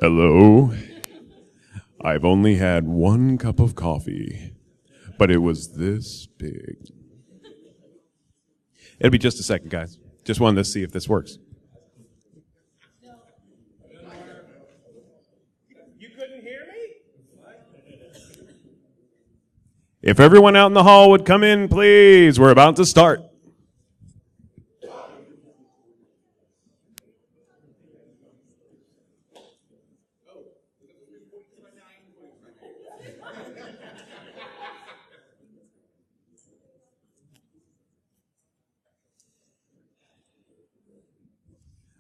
Hello. I've only had one cup of coffee, but it was this big. It'll be just a second, guys. Just wanted to see if this works. You couldn't hear me? If everyone out in the hall would come in, please. We're about to start.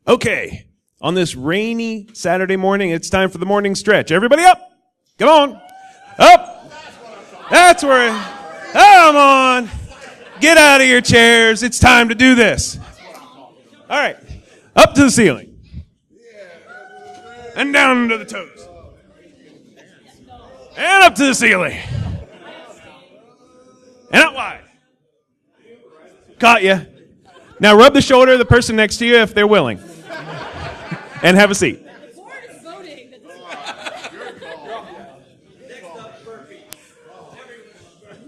Okay, on this rainy Saturday morning, it's time for the morning stretch. Everybody up! Come on! Up! That's where... Come on! Get out of your chairs. It's time to do this. All right, up to the ceiling. And down to the toes. And up to the ceiling. And out wide. Caught you. Now rub the shoulder of the person next to you if they're willing. And have a seat.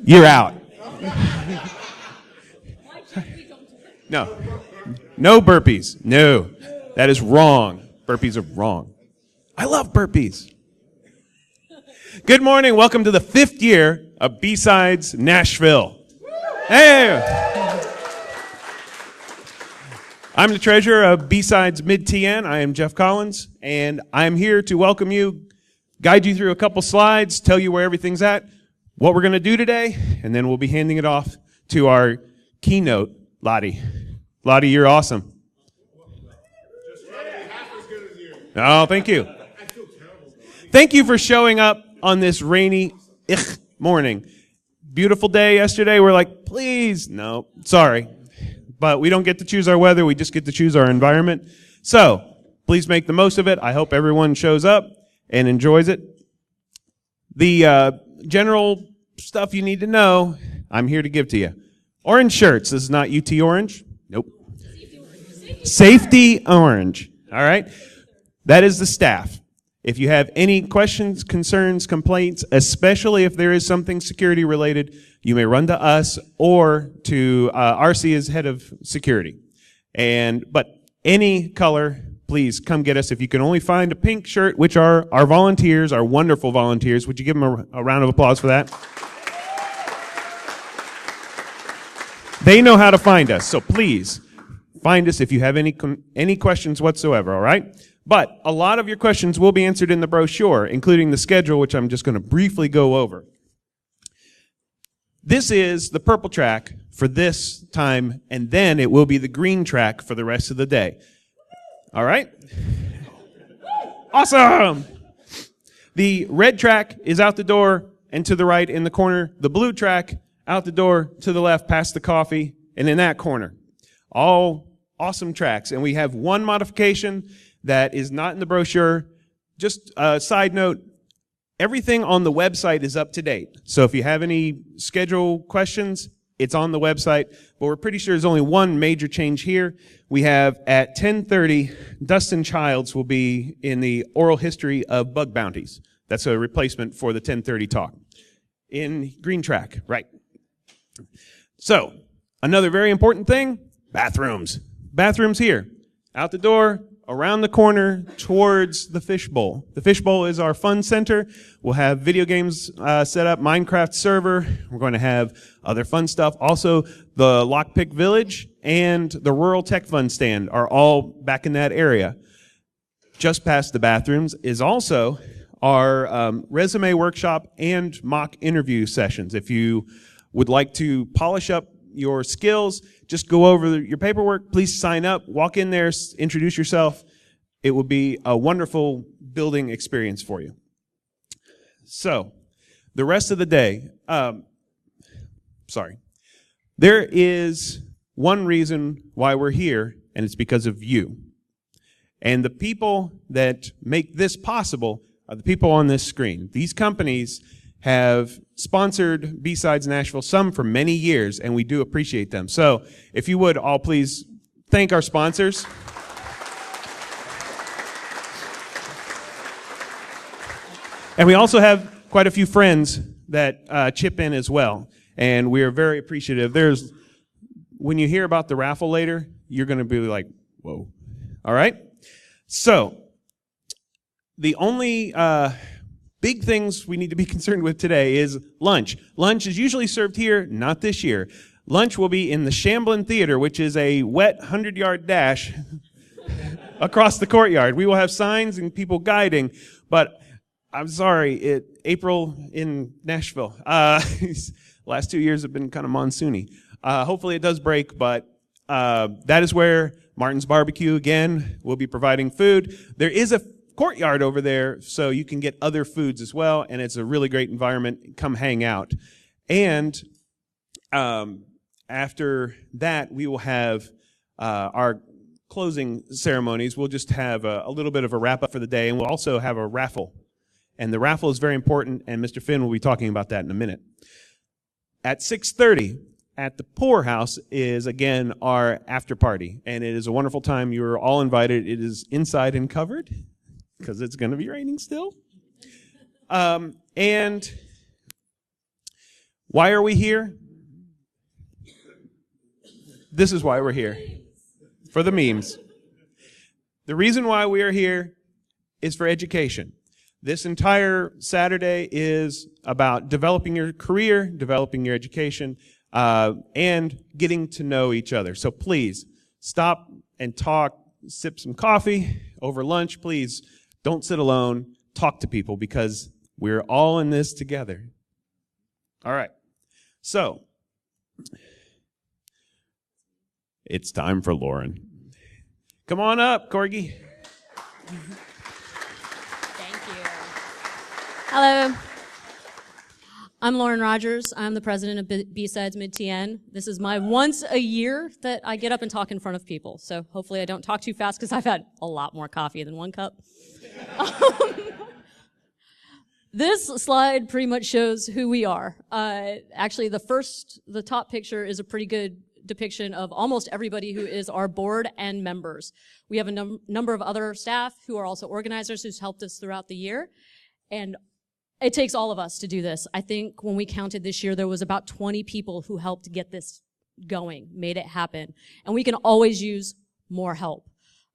You're out. No. No burpees. No. That is wrong. Burpees are wrong. I love burpees. Good morning. Welcome to the 5th year of BSides Nashville. Hey! I'm the treasurer of BSides Mid-TN. I am Jeff Collins, and I'm here to welcome you, guide you through a couple slides, tell you where everything's at, what we're going to do today, and then we'll be handing it off to our keynote, Lottie. Lottie, you're awesome. Oh, thank you. Thank you for showing up on this rainy morning. Beautiful day yesterday. We're like, please, no, sorry. But we don't get to choose our weather. We just get to choose our environment. So please make the most of it. I hope everyone shows up and enjoys it. The general stuff you need to know, I'm here to give to you. Orange shirts. This is not UT Orange. Nope. Safety Orange. All right. That is the staff. If you have any questions, concerns, complaints, especially if there is something security related, you may run to us or to RC as head of security. But any color, please come get us. If you can only find a pink shirt, which are our volunteers, our wonderful volunteers, would you give them a round of applause for that? They know how to find us, so please find us if you have any questions whatsoever, all right? But a lot of your questions will be answered in the brochure, including the schedule, which I'm just going to briefly go over. This is the purple track for this time, and then it will be the green track for the rest of the day. All right? Awesome! The red track is out the door and to the right in the corner. The blue track out the door to the left past the coffee and in that corner. All awesome tracks. And we have one modification that is not in the brochure. Just a side note, everything on the website is up to date. So if you have any schedule questions, it's on the website. But we're pretty sure there's only one major change here. We have at 10:30, Dustin Childs will be in the oral history of bug bounties. That's a replacement for the 10:30 talk. In green track, right. So, another very important thing, bathrooms. Bathrooms here. Out the door, around the corner towards the fishbowl. The fishbowl is our fun center. We'll have video games set up, Minecraft server. We're going to have other fun stuff. Also, the Lockpick Village and the Rural Tech Fund stand are all back in that area. Just past the bathrooms is also our resume workshop and mock interview sessions. If you would like to polish up your skills, just go over your paperwork. Please sign up, walk in there, introduce yourself. It will be a wonderful building experience for you. So, the rest of the day, there is one reason why we're here, and it's because of you. And the people that make this possible are the people on this screen. These companies have sponsored BSides Nashville, some for many years, and we do appreciate them. So if you would all please thank our sponsors. And we also have quite a few friends that chip in as well, and we are very appreciative. When you hear about the raffle later, you're going to be like, whoa. All right? So, the only big things we need to be concerned with today is lunch. Lunch is usually served here, not this year. Lunch will be in the Shamblin Theater, which is a wet 100-yard dash across the courtyard. We will have signs and people guiding, but I'm sorry, April in Nashville. Last 2 years have been kind of monsoony. Hopefully it does break, but that is where Martin's Barbecue, again, will be providing food. There is a courtyard over there, so you can get other foods as well, and it's a really great environment. Come hang out. And after that, we will have our closing ceremonies. We'll just have a little bit of a wrap-up for the day, and we'll also have a raffle. And the raffle is very important, and Mr. Finn will be talking about that in a minute. At 6:30, at the Poorhouse is, again, our after party, and it is a wonderful time. You are all invited. It is inside and covered, because it's going to be raining still. And why are we here? This is why we're here. For the memes. The reason why we are here is for education. This entire Saturday is about developing your career, developing your education, and getting to know each other. So please, stop and talk, sip some coffee over lunch. Please, don't sit alone. Talk to people, because we're all in this together. All right. So, it's time for Lauren. Come on up, Corgi. Thank you. Hello. I'm Lauren Rogers. I'm the president of BSides Mid-TN. This is my once a year that I get up and talk in front of people. So hopefully I don't talk too fast, because I've had a lot more coffee than one cup. This slide pretty much shows who we are. Actually, the top picture is a pretty good depiction of almost everybody who is our board and members. We have a number of other staff who are also organizers who's helped us throughout the year. And it takes all of us to do this. I think when we counted this year, there was about 20 people who helped get this going, made it happen. And we can always use more help.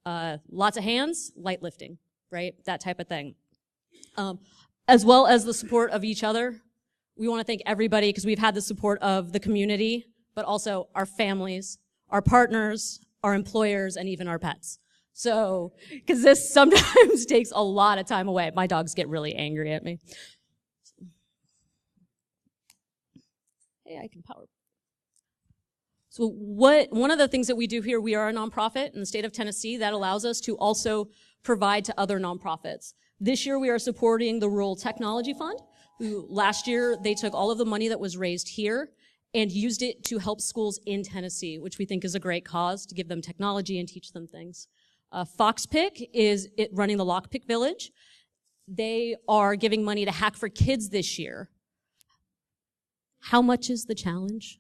Lots of hands, light lifting, right? That type of thing. As well as the support of each other. We want to thank everybody, because we've had the support of the community, but also our families, our partners, our employers, and even our pets. So, because this sometimes takes a lot of time away. My dogs get really angry at me. Hey, I can power. So one of the things that we do here, we are a nonprofit in the state of Tennessee that allows us to also provide to other nonprofits. This year we are supporting the Rural Technology Fund, who last year they took all of the money that was raised here and used it to help schools in Tennessee, which we think is a great cause, to give them technology and teach them things. FoxPick is running the Lockpick Village. They are giving money to Hack for Kids this year. How much is the challenge?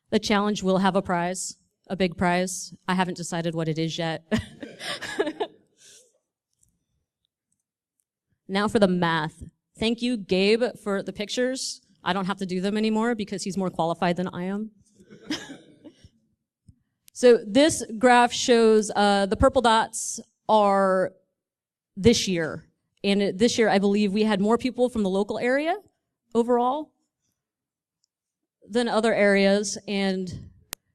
The challenge will have a prize, a big prize. I haven't decided what it is yet. Now for the math. Thank you, Gabe, for the pictures. I don't have to do them anymore because he's more qualified than I am. So this graph shows the purple dots are this year. And this year, I believe we had more people from the local area overall than other areas. And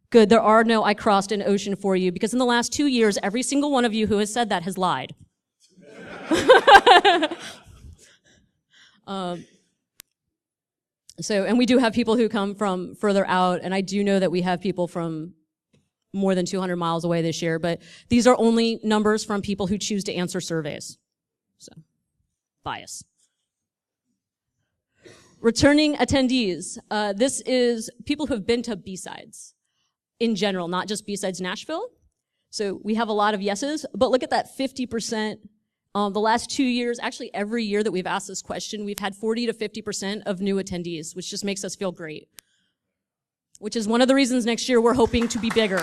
good, there are no I crossed an ocean for you, because in the last 2 years, every single one of you who has said that has lied. And we do have people who come from further out, and I do know that we have people from more than 200 miles away this year, but these are only numbers from people who choose to answer surveys. So, bias. Returning attendees. This is people who have been to BSides in general, not just BSides Nashville. So we have a lot of yeses, but look at that 50% The last 2 years, actually every year that we've asked this question, we've had 40 to 50% of new attendees, which just makes us feel great. Which is one of the reasons next year we're hoping to be bigger.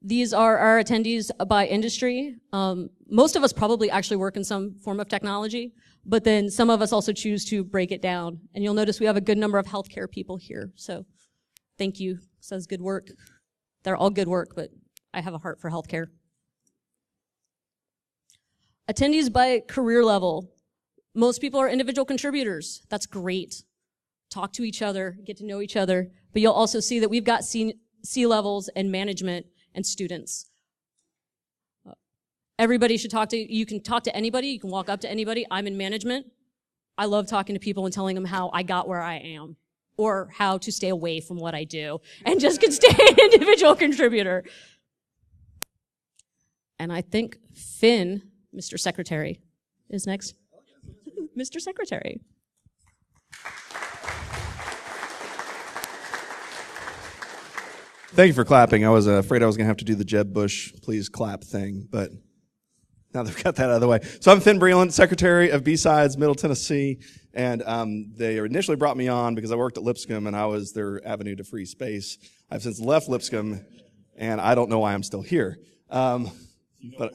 These are our attendees by industry. Most of us probably actually work in some form of technology, but then some of us also choose to break it down. And you'll notice we have a good number of healthcare people here. So thank you. Says good work. They're all good work, but I have a heart for healthcare. Attendees by career level. Most people are individual contributors. That's great. Talk to each other, get to know each other. But you'll also see that we've got C-levels and management and students. Everybody should talk to, you can talk to anybody, you can walk up to anybody. I'm in management. I love talking to people and telling them how I got where I am or how to stay away from what I do and just can stay an individual contributor. And I think Finn, Mr. Secretary, is next. Mr. Secretary. Thank you for clapping. I was afraid I was going to have to do the Jeb Bush please clap thing, but now they've got that out of the way. So I'm Finn Breland, Secretary of BSides Middle Tennessee, and they initially brought me on because I worked at Lipscomb and I was their avenue to free space. I've since left Lipscomb, and I don't know why I'm still here. But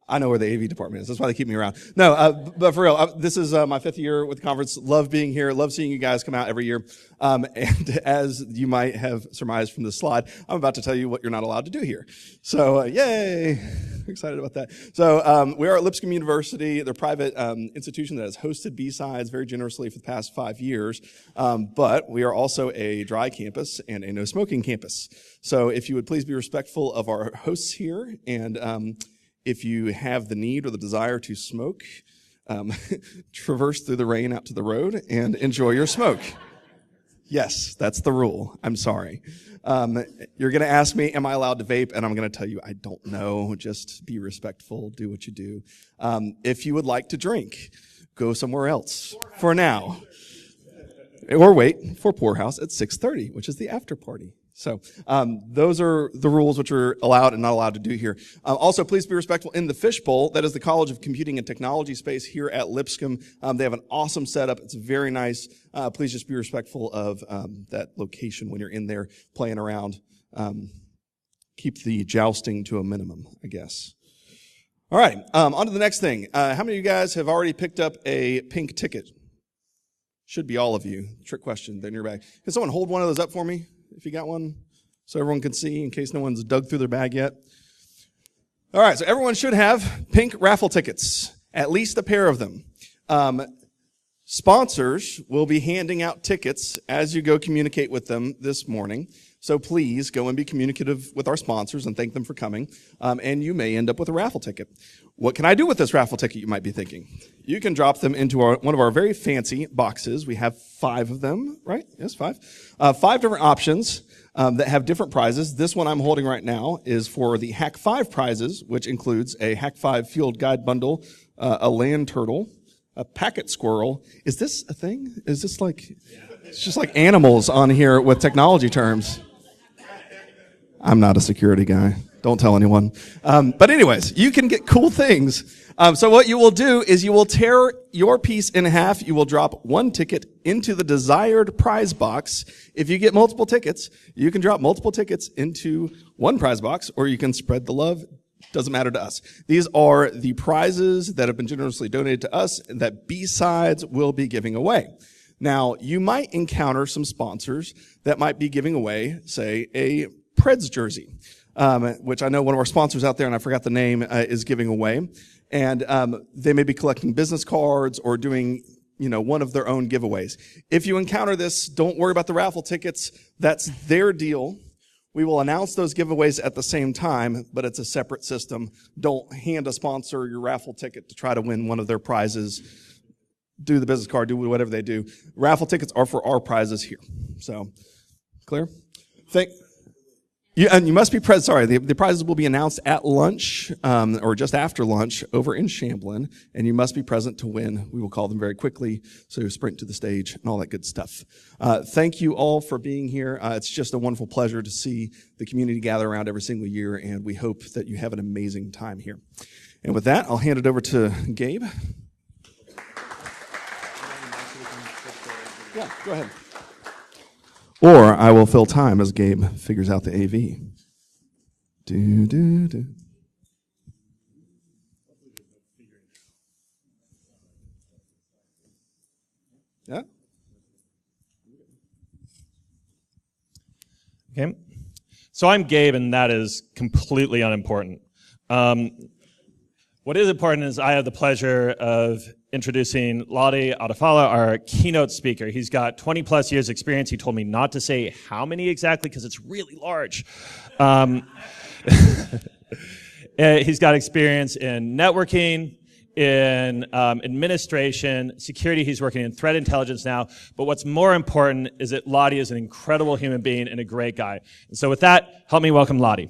I know where the AV department is. That's why they keep me around. No, but for real, this is my 5th year with the conference. Love being here. Love seeing you guys come out every year. And as you might have surmised from this slide, I'm about to tell you what you're not allowed to do here. So, yay. Excited about that. So, we are at Lipscomb University, the private institution that has hosted BSides very generously for the past 5 years. But we are also a dry campus and a no smoking campus. So, if you would please be respectful of our hosts here and if you have the need or the desire to smoke, traverse through the rain out to the road and enjoy your smoke. Yes, that's the rule. I'm sorry. You're going to ask me, am I allowed to vape? And I'm going to tell you, I don't know. Just be respectful. Do what you do. If you would like to drink, go somewhere else for now. Or wait for Poorhouse at 6:30, which is the after party. So those are the rules which are allowed and not allowed to do here. Also, please be respectful in the Fishbowl. That is the College of Computing and Technology space here at Lipscomb. They have an awesome setup. It's very nice. Please just be respectful of that location when you're in there playing around. Keep the jousting to a minimum, I guess. All right, on to the next thing. How many of you guys have already picked up a pink ticket? Should be all of you. Trick question. They're in your bag. Can someone hold one of those up for me? If you got one, so everyone can see in case no one's dug through their bag yet. All right, so everyone should have pink raffle tickets, at least a pair of them. Sponsors will be handing out tickets as you go communicate with them this morning. So please go and be communicative with our sponsors and thank them for coming. And you may end up with a raffle ticket. What can I do with this raffle ticket, you might be thinking? You can drop them into one of our very fancy boxes. We have 5 of them, right? Yes, 5. 5 different options that have different prizes. This one I'm holding right now is for the Hack 5 prizes, which includes a Hack 5 field guide bundle, a land turtle, a packet squirrel. Is this a thing? Is this like, it's just like animals on here with technology terms. I'm not a security guy. Don't tell anyone. But anyways, you can get cool things. So what you will do is you will tear your piece in half. You will drop one ticket into the desired prize box. If you get multiple tickets, you can drop multiple tickets into one prize box, or you can spread the love. Doesn't matter to us. These are the prizes that have been generously donated to us that BSides will be giving away. Now, you might encounter some sponsors that might be giving away, say, a Preds jersey, which I know one of our sponsors out there, and I forgot the name, is giving away. And they may be collecting business cards or doing, one of their own giveaways. If you encounter this, don't worry about the raffle tickets. That's their deal. We will announce those giveaways at the same time, but it's a separate system. Don't hand a sponsor your raffle ticket to try to win one of their prizes. Do the business card, do whatever they do. Raffle tickets are for our prizes here. So, clear? And you must be present. Sorry, the prizes will be announced at lunch, or just after lunch over in Champlin, and you must be present to win. We will call them very quickly, so sprint to the stage and all that good stuff. Thank you all for being here. It's just a wonderful pleasure to see the community gather around every single year, and we hope that you have an amazing time here. And with that, I'll hand it over to Gabe. Yeah, go ahead. Or I will fill time as Gabe figures out the AV. Do. Yeah? Okay. So I'm Gabe, and that is completely unimportant. What is important is I have the pleasure of introducing Lottie Adafala, our keynote speaker. He's got 20 plus years experience. He told me not to say how many exactly because it's really large. He's got experience in networking, in administration, security. He's working in threat intelligence now. But what's more important is that Lottie is an incredible human being and a great guy. And so with that, help me welcome Lottie.